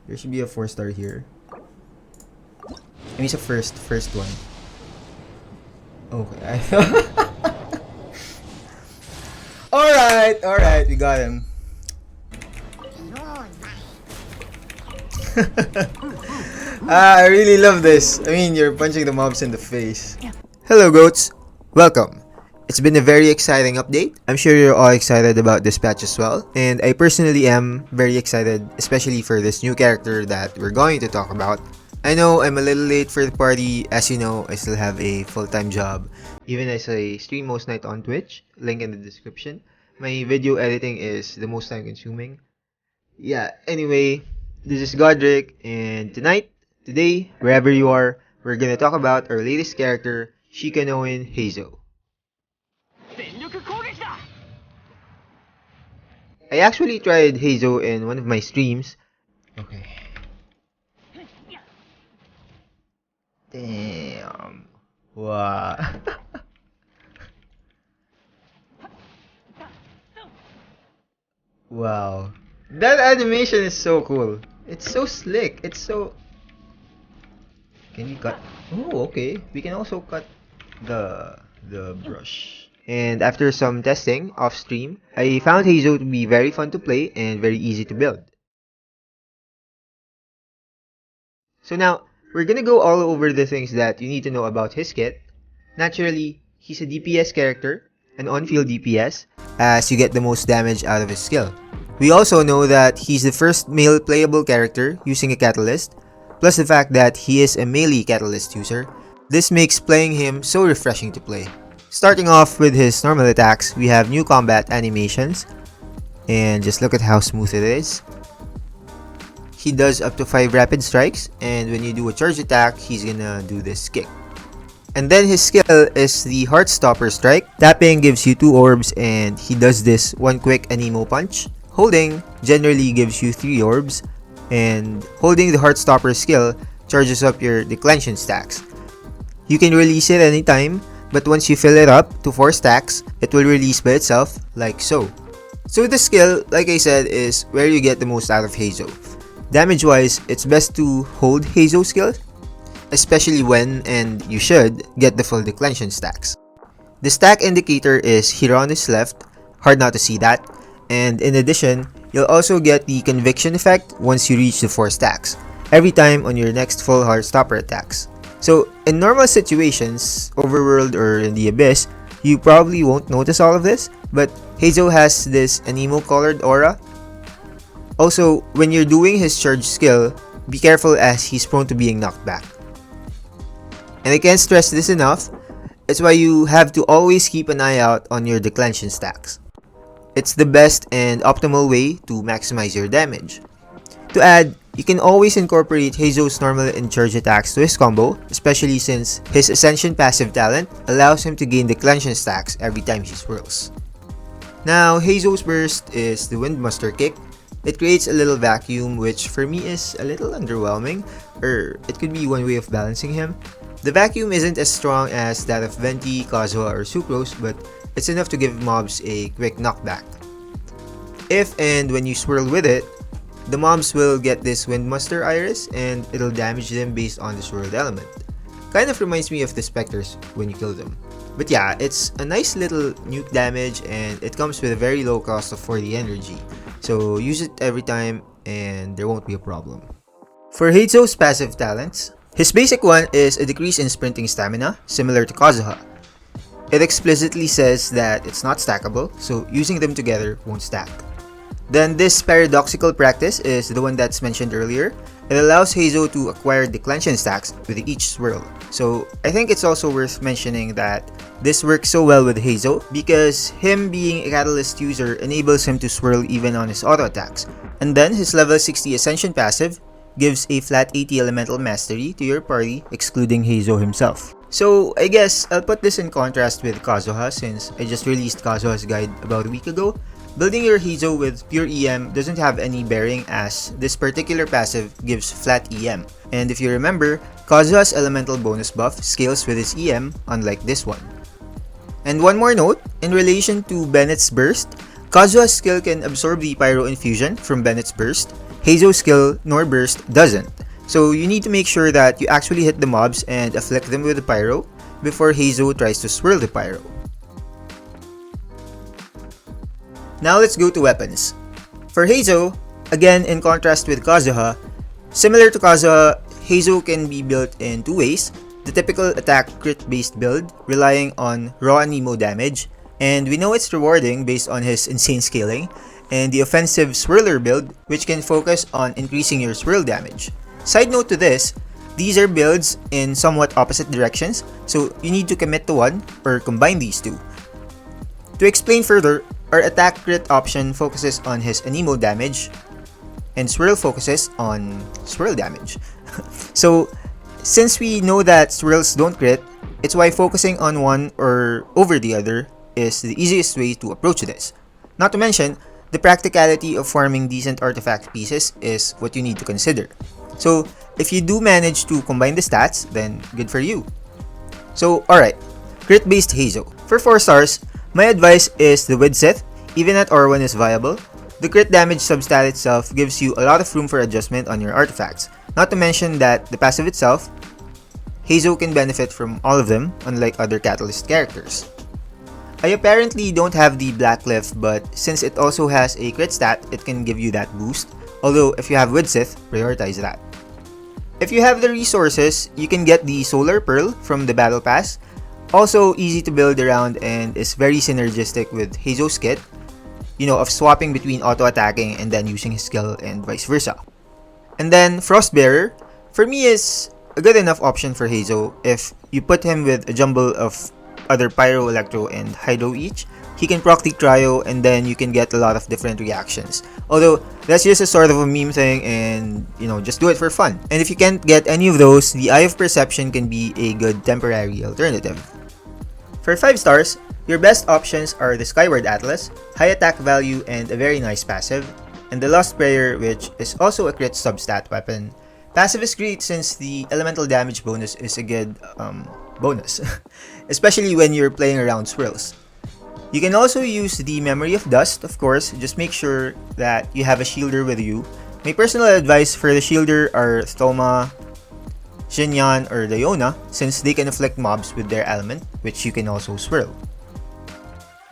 There should be a 4-star here. I mean, it's a first one. Okay. Alright, we got him. I really love this. I mean, you're punching the mobs in the face. Hello, goats. Welcome. It's been a very exciting update. I'm sure you're all excited about this patch as well. And I personally am very excited, especially for this new character that we're going to talk about. I know I'm a little late for the party. As you know, I still have a full-time job. Even as I stream most night on Twitch, link in the description. My video editing is the most time consuming. Yeah, anyway, this is Godric, and today, wherever you are, we're gonna talk about our latest character, Shikanoin Heizou. I actually tried Heizou in one of my streams. Okay. Damn. Wow. Wow. That animation is so cool. It's so slick. It's so... Can we cut? Oh, okay. We can also cut the brush. And after some testing off stream, I found Heizou to be very fun to play and very easy to build. So now, we're gonna go all over the things that you need to know about his kit. Naturally, he's a DPS character, an on-field DPS, as you get the most damage out of his skill. We also know that he's the first male playable character using a catalyst, plus the fact that he is a melee catalyst user. This makes playing him so refreshing to play. Starting off with his normal attacks, we have new combat animations, and just look at how smooth it is. He does up to 5 rapid strikes, and when you do a charge attack, he's gonna do this kick. And then his skill is the Heartstopper strike. Tapping gives you 2 orbs, and he does this one quick anemo punch. Holding generally gives you 3 orbs, and holding the Heartstopper skill charges up your declension stacks. You can release it anytime, but once you fill it up to 4 stacks, it will release by itself, like so. So the skill, like I said, is where you get the most out of Heizou. Damage-wise, it's best to hold Heizou skill, especially when, and you should, get the full declension stacks. The stack indicator is here on his left, hard not to see that, and in addition, you'll also get the conviction effect once you reach the 4 stacks, every time on your next full Heartstopper attacks. So, in normal situations, Overworld or in the Abyss, you probably won't notice all of this, but Heizou has this anemo-colored aura. Also, when you're doing his charge skill, be careful as he's prone to being knocked back. And I can't stress this enough, it's why you have to always keep an eye out on your declension stacks. It's the best and optimal way to maximize your damage. To add, you can always incorporate Heizou's normal and charge attacks to his combo, especially since his Ascension passive talent allows him to gain declension stacks every time he swirls. Now, Heizou's burst is the Windmuster kick. It creates a little vacuum, which for me is a little underwhelming, or it could be one way of balancing him. The vacuum isn't as strong as that of Venti, Kazuha, or Sucrose, but it's enough to give mobs a quick knockback. If and when you swirl with it, the mobs will get this Windmuster Iris and it'll damage them based on the swirled element. Kind of reminds me of the Spectres when you kill them. But yeah, it's a nice little nuke damage and it comes with a very low cost of 40 energy. So use it every time and there won't be a problem. For Heizou's passive talents, his basic one is a decrease in sprinting stamina, similar to Kazuha. It explicitly says that it's not stackable, so using them together won't stack. Then this paradoxical practice is the one that's mentioned earlier. It allows Heizou to acquire declension stacks with each swirl. So I think it's also worth mentioning that this works so well with Heizou because him being a catalyst user enables him to swirl even on his auto attacks. And then his level 60 Ascension passive gives a flat 80 elemental mastery to your party, excluding Heizou himself. So I guess I'll put this in contrast with Kazuha since I just released Kazuha's guide about a week ago. Building your Heizou with pure EM doesn't have any bearing as this particular passive gives flat EM. And if you remember, Kazuha's elemental bonus buff scales with his EM, unlike this one. And one more note, in relation to Bennett's burst, Kazuha's skill can absorb the Pyro Infusion from Bennett's burst, Heizou's skill nor burst doesn't. So you need to make sure that you actually hit the mobs and afflict them with the pyro before Heizou tries to swirl the pyro. Now let's go to weapons. For Heizou, again in contrast with Kazuha, similar to Kazuha, Heizou can be built in two ways: the typical attack crit based build relying on raw Nemo damage, and we know it's rewarding based on his insane scaling, and the offensive swirler build which can focus on increasing your swirl damage. Side note to this, these are builds in somewhat opposite directions, so you need to commit to one or combine these two. To explain further, our attack crit option focuses on his anemo damage, and swirl focuses on swirl damage. So, since we know that swirls don't crit, it's why focusing on one or over the other is the easiest way to approach this. Not to mention, the practicality of farming decent artifact pieces is what you need to consider. So, if you do manage to combine the stats, then good for you. So, alright, crit-based Heizou. For 4 stars, my advice is the Widsith, even at R1 is viable. The crit damage substat itself gives you a lot of room for adjustment on your artifacts. Not to mention that the passive itself, Heizou can benefit from all of them, unlike other Catalyst characters. I apparently don't have the Black Cliff, but since it also has a crit stat, it can give you that boost. Although if you have Widsith, prioritize that. If you have the resources, you can get the Solar Pearl from the Battle Pass. Also easy to build around and is very synergistic with Heizou's kit, of swapping between auto-attacking and then using his skill and vice versa. And then Frostbearer, for me, is a good enough option for Heizou. If you put him with a jumble of other Pyro, Electro, and Hydro each, he can proc the Cryo and then you can get a lot of different reactions. Although, that's just a sort of a meme thing and, just do it for fun. And if you can't get any of those, the Eye of Perception can be a good temporary alternative. For 5 stars, your best options are the Skyward Atlas, high attack value and a very nice passive, and the Lost Prayer, which is also a crit substat weapon. Passive is great since the elemental damage bonus is a good bonus, especially when you're playing around swirls. You can also use the Memory of Dust, of course, just make sure that you have a shielder with you. My personal advice for the shielder are Coma, Xinyan, or Diona, since they can afflict mobs with their element, which you can also swirl.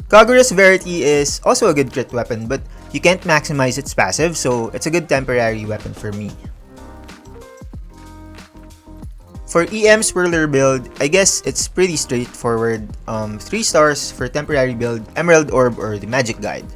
Kagura's Verity is also a good crit weapon, but you can't maximize its passive, so it's a good temporary weapon for me. For EM Swirler build, I guess it's pretty straightforward. 3 stars for temporary build, Emerald Orb or the Magic Guide.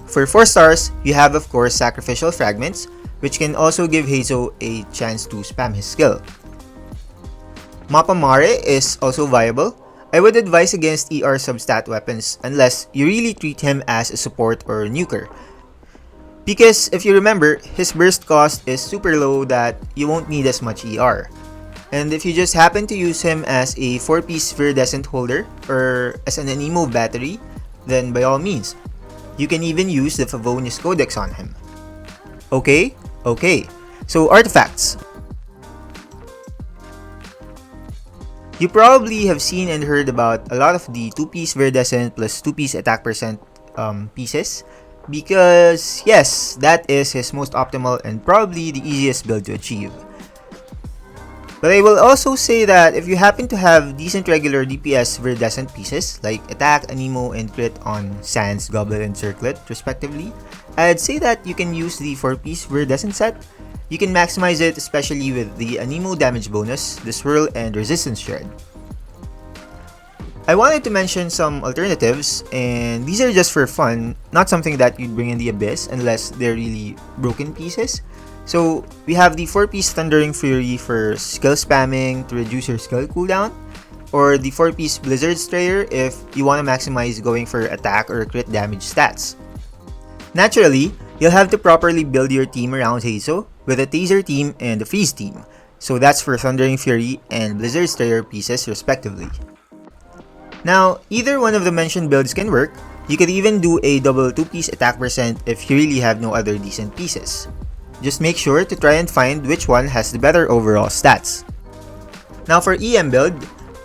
For 4 stars, you have of course Sacrificial Fragments, which can also give Heizou a chance to spam his skill. Mappa Mare is also viable. I would advise against ER substat weapons unless you really treat him as a support or a nuker. Because if you remember, his burst cost is super low that you won't need as much ER. And if you just happen to use him as a 4-piece Viridescent holder or as an anemo battery, then by all means. You can even use the Favonius Codex on him. Okay. So artifacts. You probably have seen and heard about a lot of the 2-piece Viridescent plus 2-piece attack percent pieces. Because yes, that is his most optimal and probably the easiest build to achieve. But I will also say that if you happen to have decent regular DPS Viridescent pieces, like Attack, Anemo, and Crit on Sans, Goblet, and Circlet, respectively, I'd say that you can use the 4-piece Viridescent set. You can maximize it especially with the Anemo damage bonus, the Swirl, and Resistance Shred. I wanted to mention some alternatives, and these are just for fun, not something that you'd bring in the Abyss unless they're really broken pieces. So, we have the 4-piece Thundering Fury for skill spamming to reduce your skill cooldown, or the 4-piece Blizzard Strayer if you want to maximize going for attack or crit damage stats. Naturally, you'll have to properly build your team around Heizou with a Taser team and a Freeze team, so that's for Thundering Fury and Blizzard Strayer pieces respectively. Now, either one of the mentioned builds can work. You could even do a double 2-piece attack percent if you really have no other decent pieces. Just make sure to try and find which one has the better overall stats. Now for EM build,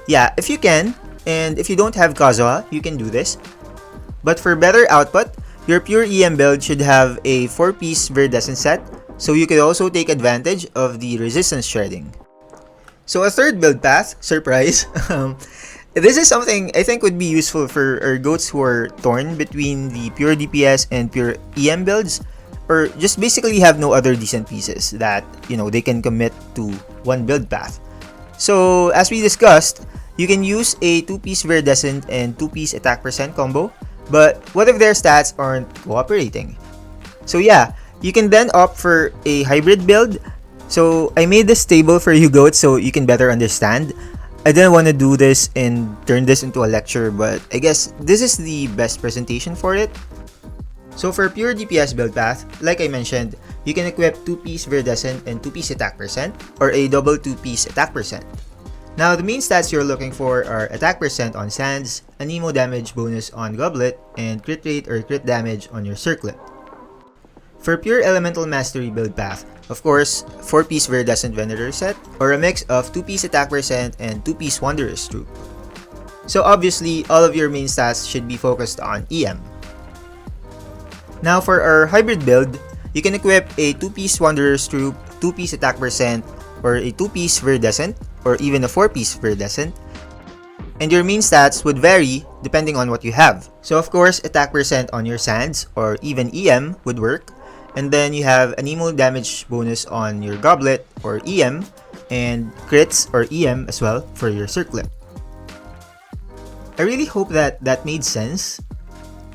yeah, if you can, and if you don't have Kazuha, you can do this. But for better output, Your pure EM build should have a 4-piece Viridescent set, so you could also take advantage of the resistance shredding. So a third build path, surprise, this is something I think would be useful for our goats who are torn between the pure DPS and pure EM builds, or just basically have no other decent pieces that, they can commit to one build path. So as we discussed, you can use a 2-piece Viridescent and 2-piece attack percent combo, but what if their stats aren't cooperating? So yeah, you can then opt for a hybrid build. So I made this table for you goats so you can better understand. I didn't want to do this and turn this into a lecture, but I guess this is the best presentation for it. So for pure DPS build path, like I mentioned, you can equip 2-piece Viridescent and 2-piece attack percent, or a double 2-piece attack percent. Now the main stats you're looking for are attack percent on Sands, Anemo damage bonus on Goblet, and crit rate or crit damage on your Circlet. For pure Elemental Mastery build path, of course, 4-piece Viridescent Venator set, or a mix of 2-piece attack percent and 2-piece Wanderer's Troop. So obviously, all of your main stats should be focused on EM. Now for our hybrid build, you can equip a 2-piece Wanderer's Troop, 2-piece attack percent, or a 2-piece Viridescent, or even a 4-piece Viridescent. And your main stats would vary depending on what you have. So of course, attack percent on your Sands, or even EM would work. And then you have Anemo damage bonus on your Goblet, or EM, and crits, or EM as well, for your Circlet. I really hope that made sense.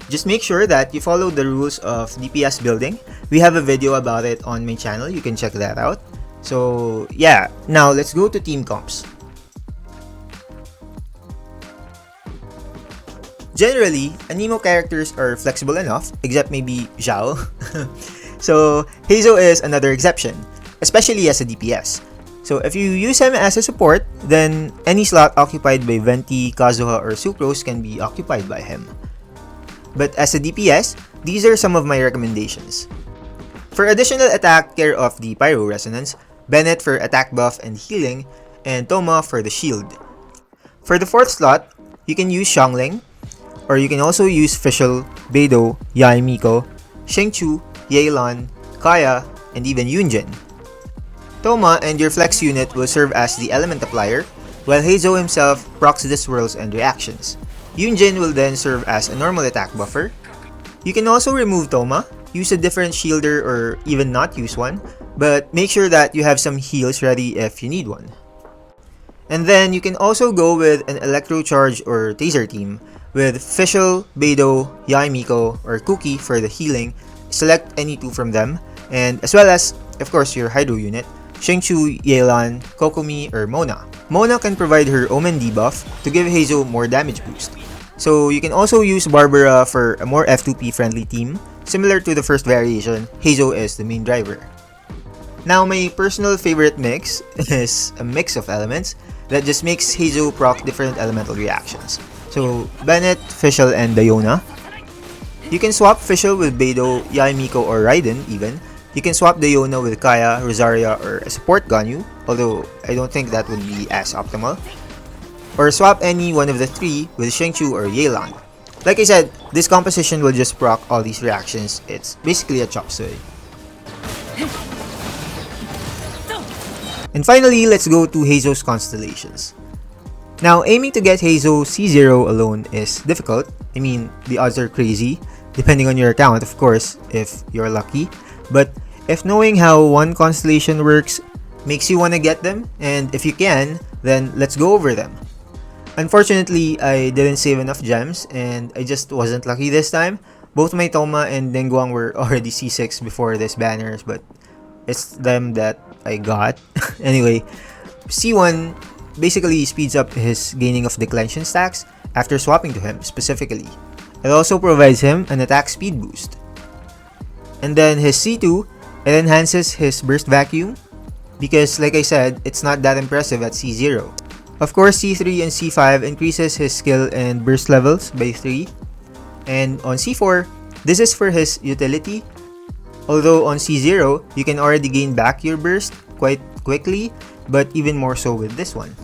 Just make sure that you follow the rules of DPS building. We have a video about it on my channel, you can check that out. So yeah, now let's go to team comps. Generally, Anemo characters are flexible enough, except maybe Zhao. So Heizou is another exception, especially as a DPS. So if you use him as a support, then any slot occupied by Venti, Kazuha, or Sucrose can be occupied by him. But as a DPS, these are some of my recommendations. For additional attack, care of the Pyro Resonance, Bennett for attack buff and healing, and Coma for the shield. For the 4th slot, you can use Xiangling, or you can also use Fischl, Beidou, Yae Miko, Shengchu, Yelan, Kaya, and even Yunjin. Coma and your flex unit will serve as the element applier, while Heizou himself procs the swirls and reactions. Yunjin will then serve as a normal attack buffer. You can also remove Coma, use a different shielder, or even not use one, but make sure that you have some heals ready if you need one. And then you can also go with an Electro Charge or Taser team, with Fischl, Beidou, Yae Miko, or Kuki for the healing. Select any 2 from them, and as well as, of course, your Hydro unit, Shengchu, Yelan, Kokomi, or Mona. Mona can provide her Omen debuff to give Heizou more damage boost. So you can also use Barbara for a more F2P friendly team. Similar to the first variation, Heizou is the main driver. Now my personal favorite mix is a mix of elements that just makes Heizou proc different elemental reactions. So Bennett, Fischl, and Diona. You can swap Fischl with Beidou, Yae Miko, or Raiden even. You can swap Diona with Kaya, Rosaria, or a support Ganyu, although I don't think that would be as optimal. Or swap any one of the 3 with Shengchu or Yelan. Like I said, this composition will just proc all these reactions. It's basically a chop suey. And finally, let's go to Heizou's Constellations. Now, aiming to get Heizou C0 alone is difficult. I mean, the odds are crazy, depending on your account, of course, if you're lucky. But if knowing how one constellation works makes you want to get them, and if you can, then let's go over them. Unfortunately, I didn't save enough gems, and I just wasn't lucky this time. Both my Coma and Denguang were already C6 before this banners, but it's them that I got. Anyway, C1 basically speeds up his gaining of declension stacks after swapping to him specifically. It also provides him an attack speed boost. And then his C2, it enhances his burst vacuum, because like I said, it's not that impressive at C0. Of course, C3 and C5 increases his skill and burst levels by 3. And on C4, this is for his utility. Although on C0, you can already gain back your burst quite quickly, but even more so with this one.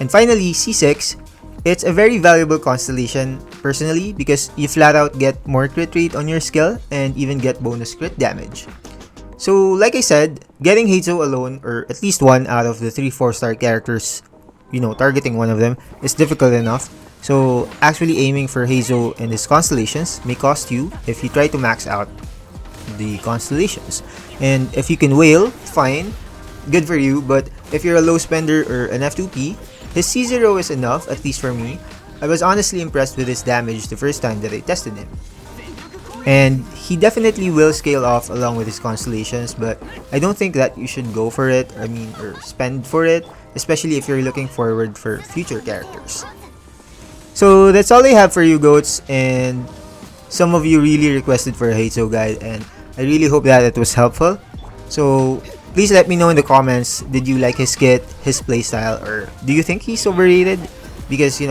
And finally, C6, It's a very valuable constellation, personally, because you flat out get more crit rate on your skill and even get bonus crit damage. So, like I said, getting Heizou alone, or at least one out of the 3 4-star characters, targeting one of them, is difficult enough. So, actually aiming for Heizou and his constellations may cost you if you try to max out the constellations. And if you can whale, fine, good for you, but if you're a low spender or an F2P, his C0 is enough, at least for me. I was honestly impressed with his damage the first time that I tested him. And he definitely will scale off along with his constellations, but I don't think that you should go for it, or spend for it, especially if you're looking forward for future characters. So that's all I have for you, goats, and some of you really requested for a Heizou guide, and I really hope that it was helpful. So please let me know in the comments, did you like his kit, his playstyle, or do you think he's overrated? Because,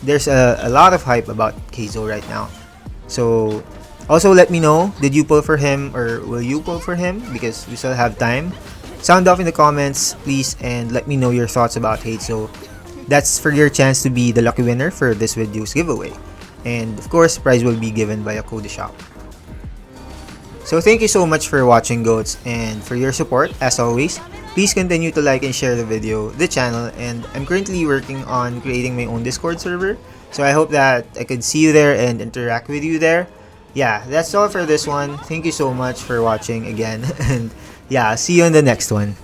there's a lot of hype about Heizou right now. So also let me know, did you pull for him or will you pull for him? Because we still have time. Sound off in the comments, please, and let me know your thoughts about Heizou. That's for your chance to be the lucky winner for this video's giveaway. And of course, prize will be given by a code shop. So thank you so much for watching, goats, and for your support as always. Please continue to like and share the video, the channel, and I'm currently working on creating my own Discord server. So I hope that I could see you there and interact with you there. Yeah, that's all for this one. Thank you so much for watching again, and yeah, see you in the next one.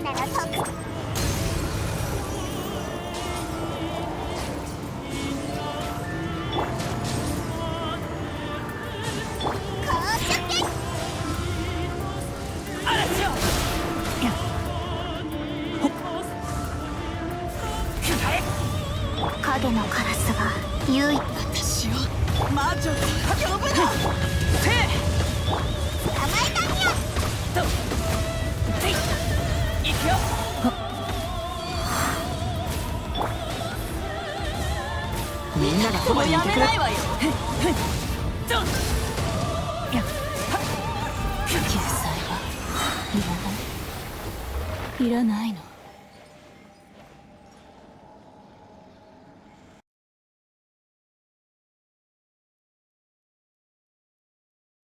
Iらないの。